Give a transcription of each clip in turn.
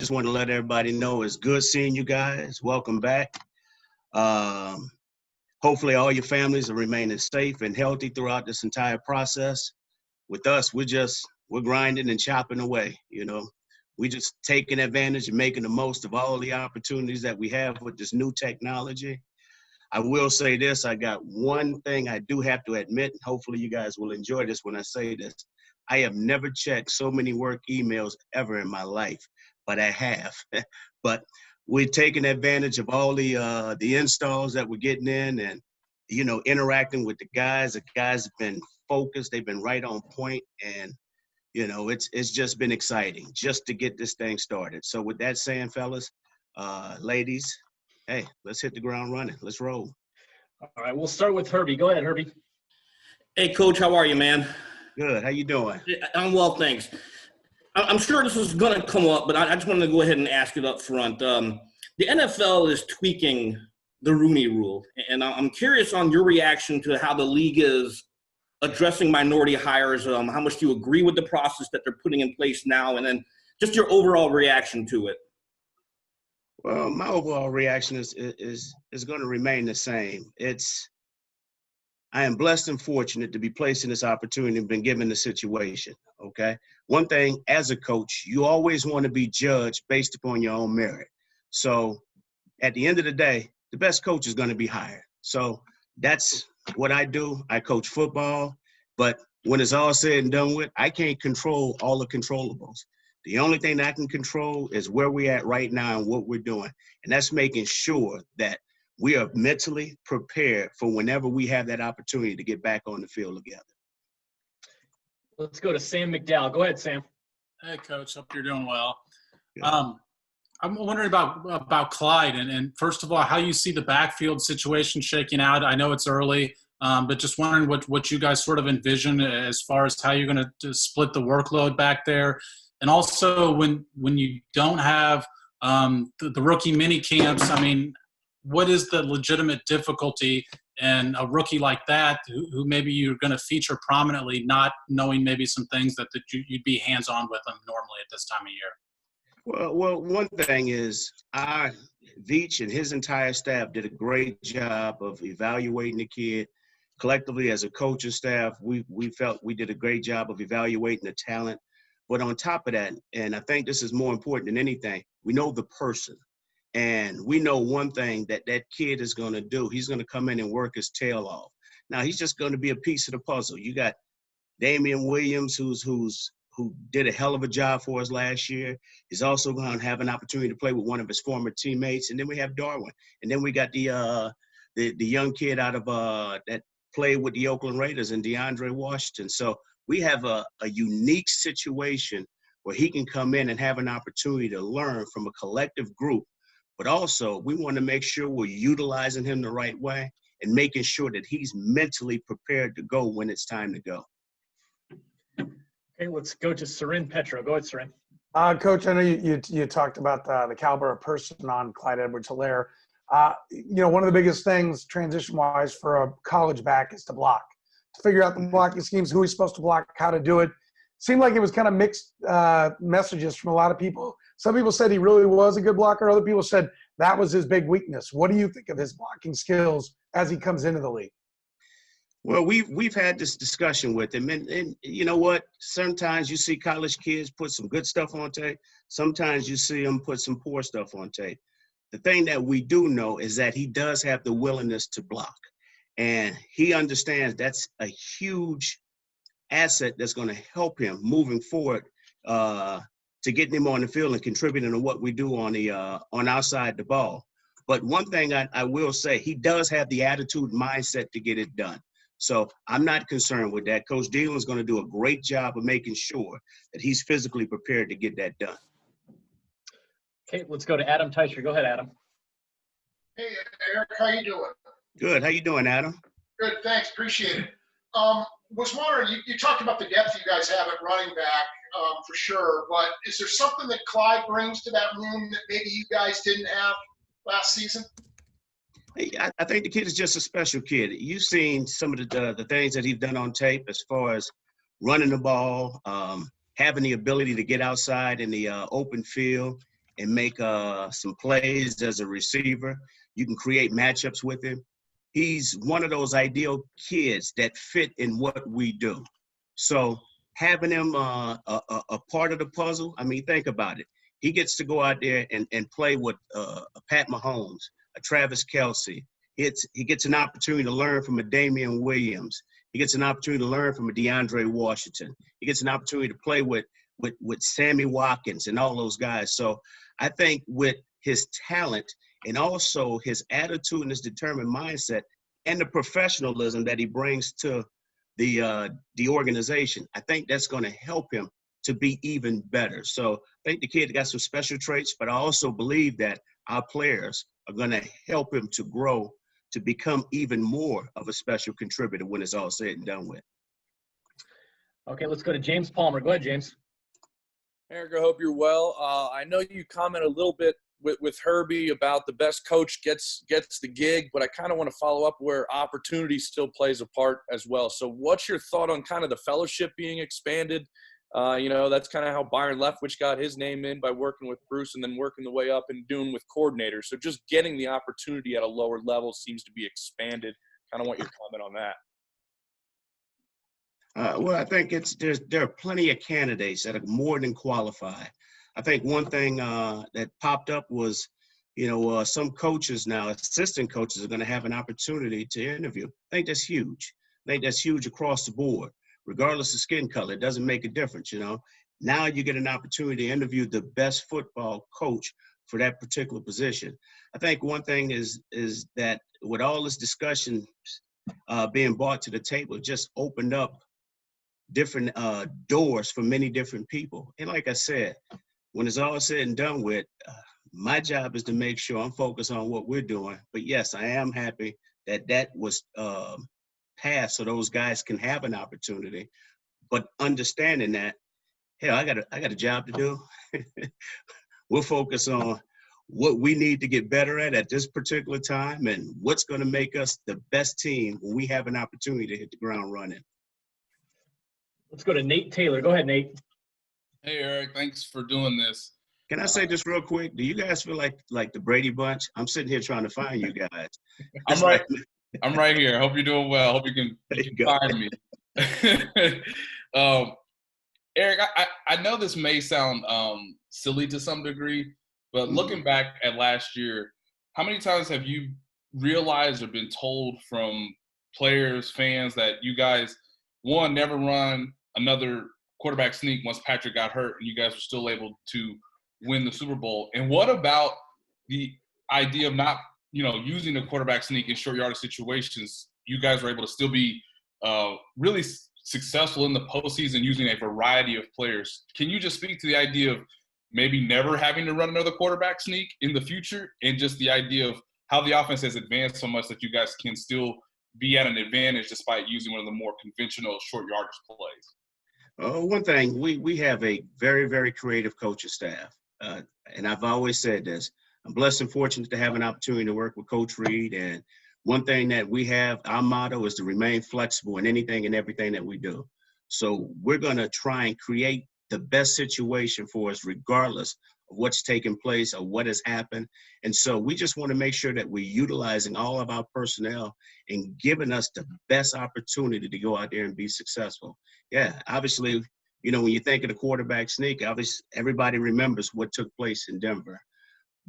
just want to let everybody know it's good seeing you guys. Welcome back. Um, Hopefully all your families are remaining safe and healthy throughout this entire process. With us, we're grinding and chopping away, We just taking advantage and making the most of all the opportunities that we have with this new technology. I will say this, I got one thing I do have to admit, and hopefully you guys will enjoy this when I say this. I have never checked so many work emails ever in my life, but I have. But we're taking advantage of all the installs that we're getting in and, interacting with the guys. The guys have been focused. They've been right on point, and, it's just been exciting just to get this thing started. So with that saying, fellas, ladies, hey, let's hit the ground running. Let's roll. All right, we'll start with Herbie. Go ahead, Herbie. Hey, Coach, how are you, man? Good. How you doing? I'm well, thanks. I'm sure this was going to come up, but I just wanted to go ahead and ask it up front. The NFL is tweaking the Rooney Rule, and I'm curious on your reaction to how the league is addressing minority hires. How much do you agree with the process that they're putting in place now, and then just your overall reaction to it? Well, my overall reaction is going to remain the same. I am blessed and fortunate to be placed in this opportunity and been given the situation, okay? One thing, as a coach, you always want to be judged based upon your own merit. So at the end of the day, the best coach is going to be hired. So that's what I do. I coach football, but when it's all said and done with, I can't control all the controllables. The only thing that I can control is where we're at right now and what we're doing. And that's making sure that we are mentally prepared for whenever we have that opportunity to get back on the field together. Let's go to Sam McDowell. Go ahead, Sam. Hey, Coach. Hope you're doing well. I'm wondering about Clyde, and first of all, how you see the backfield situation shaking out. I know it's early, but just wondering what you guys sort of envision as far as how you're going to split the workload back there. And also when you don't have the rookie mini camps, I mean, what is the legitimate difficulty in a rookie like that who maybe you're going to feature prominently, not knowing maybe some things that you'd be hands-on with them normally at this time of year? Well, one thing is Veach and his entire staff did a great job of evaluating the kid. Collectively, as a coaching staff, we felt we did a great job of evaluating the talent. But on top of that, and I think this is more important than anything, we know the person. And we know one thing that kid is going to do. He's going to come in and work his tail off. Now, he's just going to be a piece of the puzzle. You got Damian Williams, who did a hell of a job for us last year. He's also going to have an opportunity to play with one of his former teammates. And then we have Darwin. And then we got the young kid out of that played with the Oakland Raiders and DeAndre Washington. So we have a unique situation where he can come in and have an opportunity to learn from a collective group. But also, we want to make sure we're utilizing him the right way and making sure that he's mentally prepared to go when it's time to go. Okay, let's go to Sarin Petro. Go ahead, Sarin. Coach, I know you talked about the caliber of person on Clyde Edwards-Helaire. One of the biggest things transition-wise for a college back is to block. To figure out the blocking schemes, who he's supposed to block, how to do it. Seemed like it was kind of mixed messages from a lot of people. Some people said he really was a good blocker. Other people said that was his big weakness. What do you think of his blocking skills as he comes into the league? Well, we've had this discussion with him, and you know what? Sometimes you see college kids put some good stuff on tape. Sometimes you see them put some poor stuff on tape. The thing that we do know is that he does have the willingness to block, and he understands that's a huge asset that's going to help him moving forward to getting him on the field and contributing to what we do on our side of the ball. But one thing I will say, he does have the attitude, mindset to get it done. So I'm not concerned with that. Coach Dielen's going to do a great job of making sure that he's physically prepared to get that done. Okay, let's go to Adam Teicher. Go ahead, Adam. Hey, Eric, how you doing? Good. How you doing, Adam? Good, thanks. Appreciate it. Was wondering, you talked about the depth you guys have at running back for sure, but is there something that Clyde brings to that room that maybe you guys didn't have last season? I think the kid is just a special kid. You've seen some of the things that he's done on tape as far as running the ball, having the ability to get outside in the open field. and make some plays as a receiver. You can create matchups with him. He's one of those ideal kids that fit in what we do. So having him a part of the puzzle, I mean, think about it. He gets to go out there and play with a Pat Mahomes, a Travis Kelce. He gets an opportunity to learn from a Damian Williams. He gets an opportunity to learn from a DeAndre Washington. He gets an opportunity to play with Sammy Watkins and all those guys. So I think with his talent and also his attitude and his determined mindset and the professionalism that he brings to the organization, I think that's going to help him to be even better. So I think the kid got some special traits, but I also believe that our players are going to help him to grow to become even more of a special contributor when it's all said and done with. Okay, let's go to James Palmer. Go ahead, James. Eric, I hope you're well. I know you comment a little bit with Herbie about the best coach gets the gig, but I kind of want to follow up where opportunity still plays a part as well. So what's your thought on kind of the fellowship being expanded? That's kind of how Byron Leftwich got his name in by working with Bruce and then working the way up and doing with coordinators. So just getting the opportunity at a lower level seems to be expanded. Kind of want your comment on that. Well, I think there are plenty of candidates that are more than qualified. I think one thing that popped up was, some coaches now, assistant coaches, are going to have an opportunity to interview. I think that's huge. I think that's huge across the board, regardless of skin color. It doesn't make a difference, Now you get an opportunity to interview the best football coach for that particular position. I think one thing is that with all this discussion being brought to the table, just opened up different doors for many different people. And like I said, when it's all said and done with, my job is to make sure I'm focused on what we're doing. But yes, I am happy that was passed so those guys can have an opportunity. But understanding that, hell, I got a job to do. We'll focus on what we need to get better at this particular time and what's going to make us the best team when we have an opportunity to hit the ground running. Let's go to Nate Taylor. Go ahead, Nate. Hey, Eric. Thanks for doing this. Can I say this real quick? Do you guys feel like the Brady Bunch? I'm sitting here trying to find you guys. I'm right. I'm right here. I hope you're doing well. I hope you can find me. Eric, I know this may sound silly to some degree, but looking back at last year, how many times have you realized or been told from players, fans that you guys, one, never run another quarterback sneak once Patrick got hurt and you guys were still able to win the Super Bowl? And what about the idea of not, using a quarterback sneak in short yardage situations? You guys were able to still be really successful in the postseason using a variety of players. Can you just speak to the idea of maybe never having to run another quarterback sneak in the future, and just the idea of how the offense has advanced so much that you guys can still be at an advantage despite using one of the more conventional short yardage plays? One thing, we have a very, very creative coaching staff. And I've always said this. I'm blessed and fortunate to have an opportunity to work with Coach Reed. And one thing that we have, our motto is to remain flexible in anything and everything that we do. So we're going to try and create the best situation for us regardless of what's taking place or what has happened. And so we just want to make sure that we're utilizing all of our personnel and giving us the best opportunity to go out there and be successful. Yeah, obviously, when you think of the quarterback sneak, obviously everybody remembers what took place in Denver.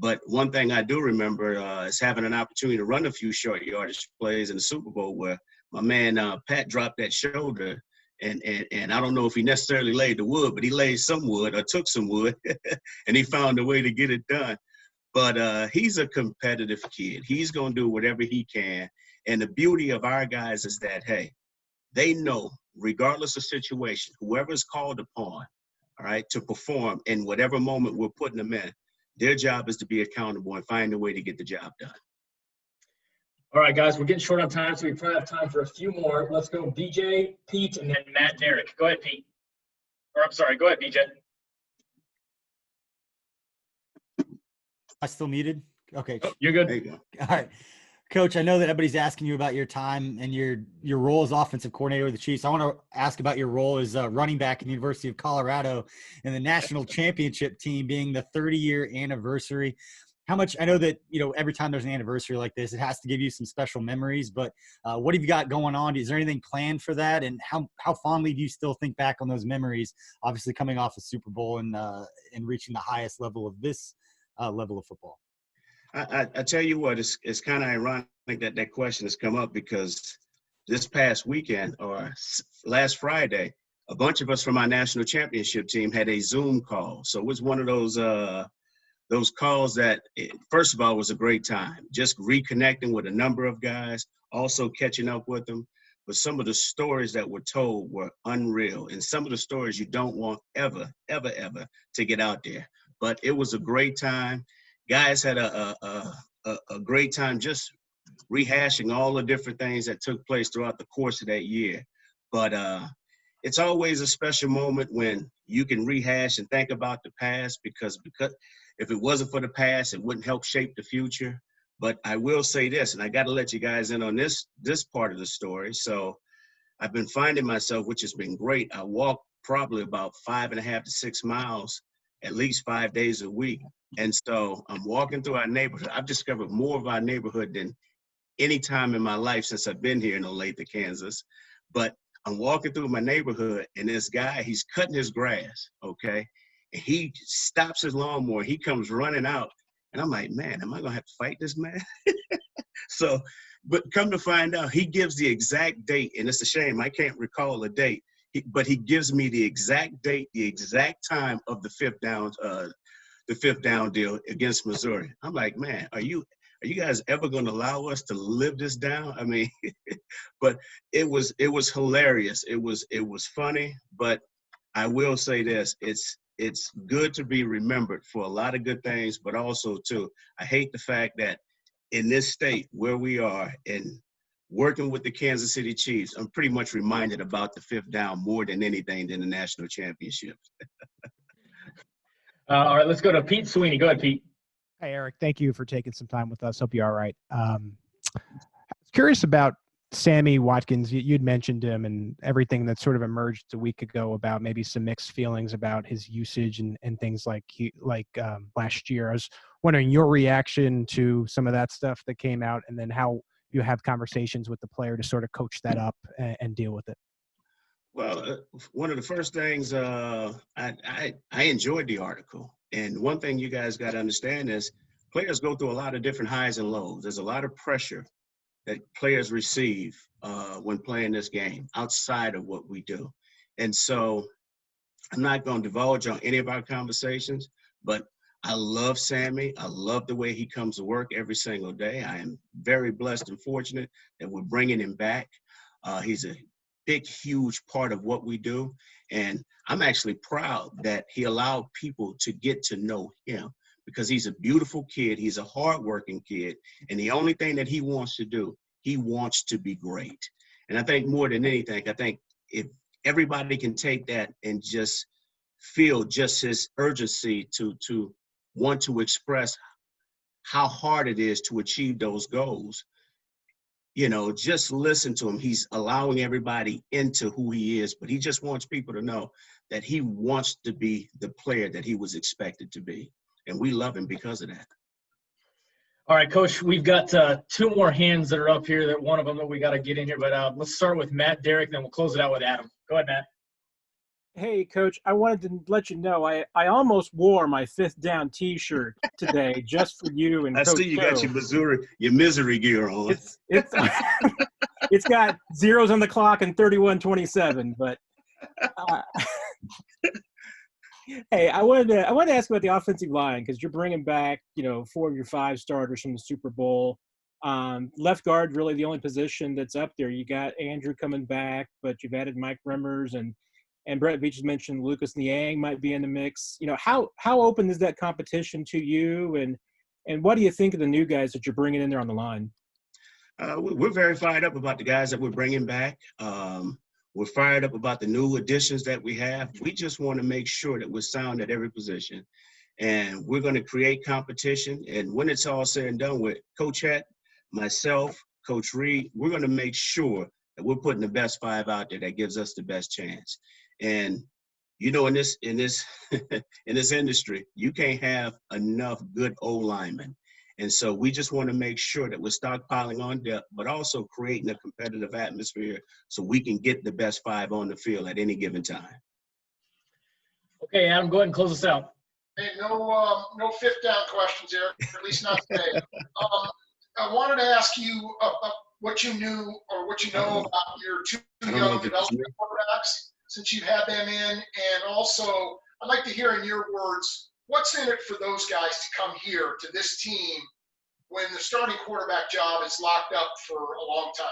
But one thing I do remember is having an opportunity to run a few short yardage plays in the Super Bowl where my man Pat dropped that shoulder. And I don't know if he necessarily laid the wood, but he laid some wood or took some wood, and he found a way to get it done. But he's a competitive kid. He's going to do whatever he can. And the beauty of our guys is that, hey, they know, regardless of situation, whoever's called upon, all right, to perform in whatever moment we're putting them in, their job is to be accountable and find a way to get the job done. All right, guys, we're getting short on time, so we probably have time for a few more. Let's go BJ, Pete, and then Matt Derrick. Go ahead, Pete. Or I'm sorry, go ahead, BJ. I still muted? Okay. Oh, you're good. There you go. All right. Coach, I know that everybody's asking you about your time and your role as offensive coordinator with the Chiefs. I want to ask about your role as running back in the University of Colorado and the national championship team being the 30-year anniversary. How much, I know that, every time there's an anniversary like this, it has to give you some special memories, but what have you got going on? Is there anything planned for that? And how fondly do you still think back on those memories, obviously coming off a Super Bowl and reaching the highest level of this level of football? I tell you what, it's kind of ironic that question has come up because this past weekend or last Friday, a bunch of us from our national championship team had a Zoom call. So it was one of those calls that, first of all, was a great time. Just reconnecting with a number of guys, also catching up with them. But some of the stories that were told were unreal. And some of the stories you don't want ever to get out there. But it was a great time. Guys had a great time just rehashing all the different things that took place throughout the course of that year. But it's always a special moment when you can rehash and think about the past because if it wasn't for the past, it wouldn't help shape the future. But I will say this, and I got to let you guys in on this part of the story. So I've been finding myself, which has been great. I walk probably about 5.5 to 6 miles at least 5 days a week. And so I'm walking through our neighborhood. I've discovered more of our neighborhood than any time in my life since I've been here in Olathe, Kansas. But I'm walking through my neighborhood, and this guy, he's cutting his grass, okay? And he stops his lawnmower. He comes running out. And I'm like, man, am I going to have to fight this man? So, but come to find out, he gives the exact date, and it's a shame. I can't recall the date. But he gives me the exact date, the exact time of the fifth down deal against Missouri. I'm like, man, are you guys ever going to allow us to live this down? I mean, but it was hilarious. It was funny, but I will say this, it's good to be remembered for a lot of good things, but also too, I hate the fact that in this state where we are and working with the Kansas City Chiefs, I'm pretty much reminded about the fifth down more than anything than the national championship. All right, let's go to Pete Sweeney. Go ahead, Pete. Hey, Eric. Thank you for taking some time with us. Hope you're all right. Curious about Sammy Watkins. You'd mentioned him and everything that sort of emerged a week ago about maybe some mixed feelings about his usage and things like last year. I was wondering your reaction to some of that stuff that came out, and then how you have conversations with the player to sort of coach that up and deal with it. Well, one of the first things I enjoyed the article. And one thing you guys got to understand is players go through a lot of different highs and lows. There's a lot of pressure that players receive when playing this game outside of what we do. And so I'm not going to divulge on any of our conversations, but I love Sammy. I love the way he comes to work every single day. I am very blessed and fortunate that we're bringing him back. He's a big, huge part of what we do. And I'm actually proud that he allowed people to get to know him because he's a beautiful kid. He's a hardworking kid. And the only thing that he wants to do, he wants to be great. And I think more than anything, I think if everybody can take that and just feel just his urgency to want to express how hard it is to achieve those goals, just listen to him. He's allowing everybody into who he is, but he just wants people to know that he wants to be the player that he was expected to be. And we love him because of that. All right, Coach, we've got two more hands that are up here, that one of them that we got to get in here, but let's start with Matt, Derek, then we'll close it out with Adam. Go ahead, Matt. Hey, Coach, I wanted to let you know I almost wore my fifth down T-shirt today just for you and I Coach see you Joe. got your misery gear on. It's got zeros on the clock and 31:27, but hey, I wanted to ask about the offensive line because you're bringing back 4 of your 5 starters from the Super Bowl. Left guard really the only position that's up there. You got Andrew coming back, but you've added Mike Remmers and Brett Veach has mentioned Lucas Niang might be in the mix. How open is that competition to you, and what do you think of the new guys that you're bringing in there on the line? We're very fired up about the guys that we're bringing back. We're fired up about the new additions that we have. We just want to make sure that we're sound at every position, and we're going to create competition. And when it's all said and done with Coach Het, myself, Coach Reed, we're going to make sure that we're putting the best 5 out there that gives us the best chance. And you know, in this in this industry, you can't have enough good O linemen. And so we just want to make sure that we're stockpiling on depth, but also creating a competitive atmosphere so we can get the best 5 on the field at any given time. Okay, Adam, go ahead and close us out. Hey, no fifth down questions here, at least not today. I wanted to ask you what you knew or what you know about your 2 young development quarterbacks since you've had them in, and also I'd like to hear in your words, what's in it for those guys to come here to this team when the starting quarterback job is locked up for a long time?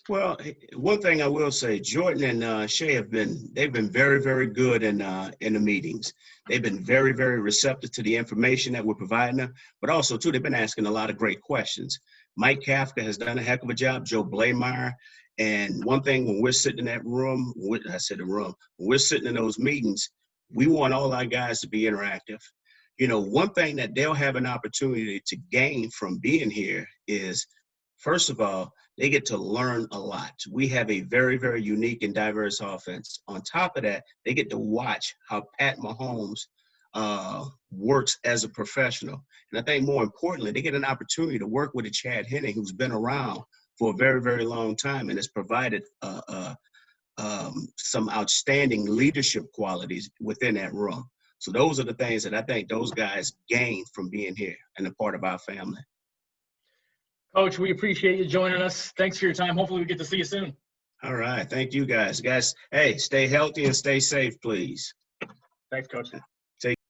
Well, one thing I will say, Jordan and Shea they've been very, very good in the meetings. They've been very, very receptive to the information that we're providing them, but also, too, they've been asking a lot of great questions. Mike Kafka has done a heck of a job, Joe Blameyer. And one thing, when we're sitting in that room, when we're sitting in those meetings, we want all our guys to be interactive. You know, one thing that they'll have an opportunity to gain from being here is, first of all, they get to learn a lot. We have a very, very unique and diverse offense. On top of that, they get to watch how Pat Mahomes works as a professional. And I think more importantly, they get an opportunity to work with a Chad Henne who's been around for a very, very long time and has provided some outstanding leadership qualities within that room. So those are the things that I think those guys gain from being here and a part of our family. Coach, we appreciate you joining us. Thanks for your time. Hopefully we get to see you soon. All right. Thank you, guys. Guys, hey, stay healthy and stay safe, please. Thanks, Coach.